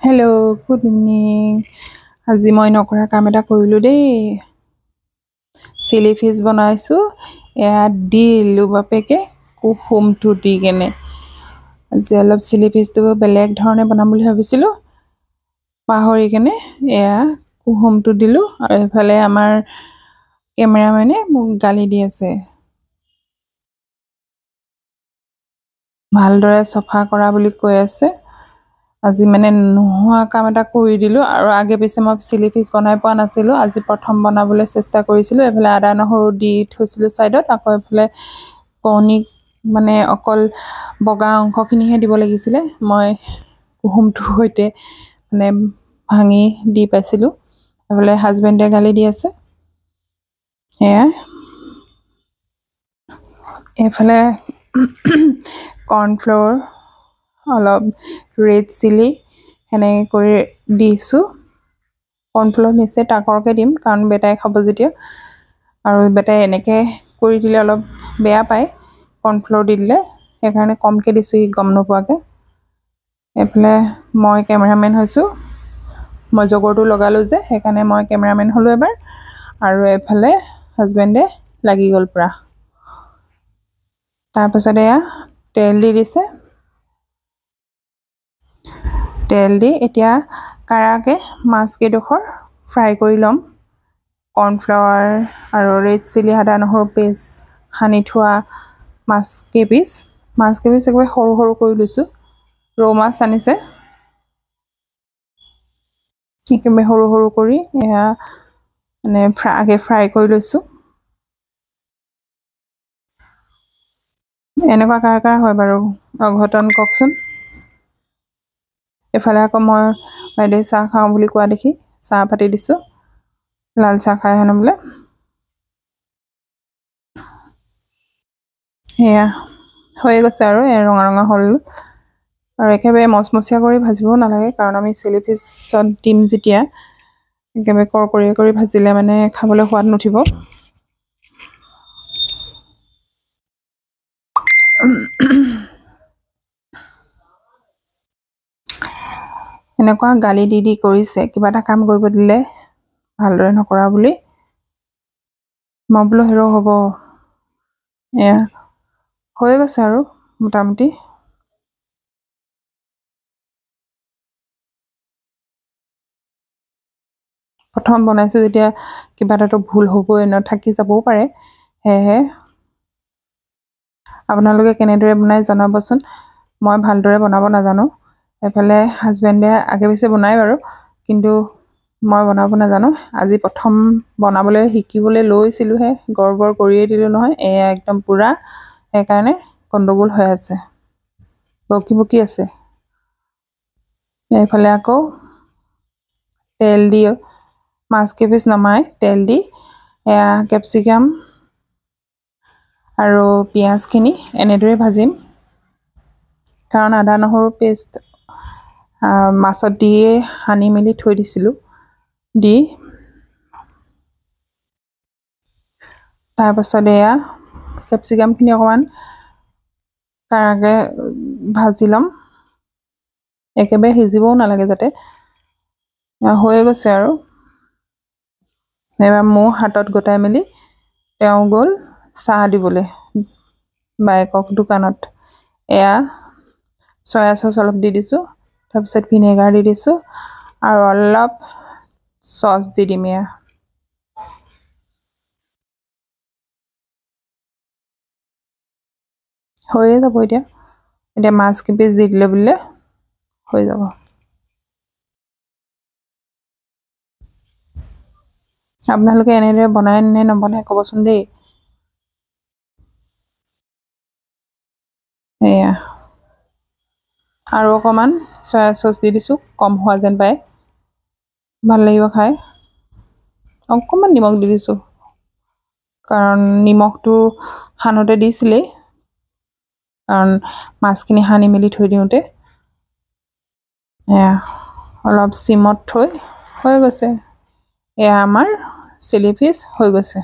Hello' good evening. আজি মই নকৰা কাম এটা কৰিলোঁ দেই। চিলি ফিছ বনাইছোঁ। এয়া দিলোঁ বাপেকে কুহুমটো দি কেনে। আজি অলপ চিলি ফিছটো বেলেগ ধৰণে বনাম বুলি ভাবিছিলোঁ, পাহৰি কেনে এয়া কুহুমটো দিলোঁ। আৰু এইফালে আমাৰ কেমেৰামেনে মোক গালি দি আছে, ভালদৰে চফা কৰা বুলি কৈ আছে। আজি মানে নোহোৱা কাম এটা কৰি দিলোঁ। আৰু আগে পিছে মই চিলি ফিছ বনাই পোৱা নাছিলোঁ, আজি প্ৰথম বনাবলৈ চেষ্টা কৰিছিলোঁ। এইফালে আদা নহৰু দি থৈছিলোঁ ছাইডত, আকৌ এইফালে কণী মানে অকল বগা অংশখিনিহে দিব লাগিছিলে, মই কুহুমটোৰ সৈতে মানে ভাঙি দি পাইছিলোঁ। এইফালে হাজবেণ্ডে গালি দি আছে। সেয়াই এইফালে কৰ্ণফ্ল'ৰ অলপ ৰেড চিলি সেনেকৈ কৰি দিছোঁ। কৰ্ণফ্ল'ৰ মিক্সে তাকৰকৈ দিম, কাৰণ বেটাই খাব যেতিয়া। আৰু বেটাই এনেকৈ কৰি দিলে অলপ বেয়া পায় কৰ্ণফ্ল'ৰ দি দিলে, সেইকাৰণে কমকৈ দিছোঁ সি গম নোপোৱাকৈ। এইফালে মই কেমেৰামেন হৈছোঁ, মই জগৰটো লগালোঁ যে, সেইকাৰণে মই কেমেৰামেন হ'লোঁ এবাৰ। আৰু এইফালে হাজবেণ্ডে লাগি গ'ল পূৰা। তাৰপাছত এয়া তেল দি দিছে। তেল দি এতিয়া কাৰাকৈ মাছকেইডোখৰ ফ্ৰাই কৰি ল'ম। কৰ্ণফ্লাৱাৰ আৰু ৰেড চিলি আদা নহৰু পেষ্ট সানি থোৱা মাছকেইপিচ একেবাৰে সৰু সৰু কৰি লৈছোঁ। ৰৌ মাছ আনিছে, একেবাৰে সৰু সৰু কৰি এয়া মানে আগে ফ্ৰাই কৰি লৈছোঁ। এনেকুৱা কাৰ কাৰ হয় বাৰু অঘটন কওকচোন। এইফালে আকৌ মই বাইদেউ চাহ খাওঁ বুলি কোৱা দেখি চাহ পাতি দিছোঁ, লাল চাহ খাই হেনো বোলে। সেয়া হৈ গৈছে আৰু ৰঙা ৰঙা হ'ল। আৰু একেবাৰে মচমচীয়া কৰি ভাজিবও নালাগে, কাৰণ আমি চিলি ফিছত দিম যেতিয়া, একেবাৰে কৰকৰীয়া কৰি ভাজিলে মানে খাবলৈ সোৱাদ নুঠিব। এনেকুৱা গালি দি দি কৰিছে, কিবা এটা কাম কৰিব দিলে ভালদৰে নকৰা বুলি। মই বোলো হেৰৌ হ'ব, এয়া হৈ গৈছে আৰু মোটামুটি। প্ৰথম বনাইছোঁ যেতিয়া কিবা এটাতো ভুল হ'বই ন, থাকি যাবও পাৰে। সেয়েহে আপোনালোকে কেনেদৰে বনাই জনাবচোন, মই ভালদৰে বনাব নাজানো। এইফালে হাজবেণ্ডে আগে পিছে বনাই বাৰু, কিন্তু মই বনাব নাজানো। আজি প্ৰথম বনাবলৈ শিকিবলৈ লৈছিলোঁহে, গড়বড় কৰিয়ে দিলোঁ নহয়। এয়া একদম পূৰা, সেইকাৰণে গণ্ডগোল হৈ আছে, বকি বকি আছে। এইফালে আকৌ তেল দি মাছকেইপিচ নমাই তেল দি এয়া কেপচিকাম আৰু পিঁয়াজখিনি এনেদৰে ভাজিম, কাৰণ আদা নহৰু পেষ্ট মাছত দিয়ে সানি মেলি থৈ দিছিলোঁ। দি তাৰপাছত এয়া কেপচিকামখিনি অকণমান কাৰাকৈ ভাজি ল'ম, একেবাৰে সিজিবও নালাগে যাতে। হৈ গৈছে আৰু এইবাৰ মোৰ হাতত গোটাই মেলি তেওঁ গ'ল চাহ দিবলৈ বায়েকক দোকানত। এয়া চয়া চচ অলপ দি দিছোঁ, তাৰপিছত ভিনেগাৰ দি দিছোঁ, আৰু অলপ চচ দি দিম। এয়া হৈয়ে যাব। এতিয়া মাছকেইপিচ দি দিলে বুলিলে হৈ যাব। আপোনালোকে এনেদৰে বনাই নে নবনাই ক'বচোন দেই। এয়া আৰু অকণমান চয়া চচ দি দিছোঁ, কম হোৱা যেন পায়, ভাল লাগিব খাই। অকণমান নিমখ দি দিছোঁ, কাৰণ নিমখটো সানোতে দিছিলেই, কাৰণ মাছখিনি সানি মেলি থৈ দিওঁতে। এয়া অলপ চিমত থৈ হৈ গৈছে। এয়া আমাৰ চিলি ফিছ হৈ গৈছে।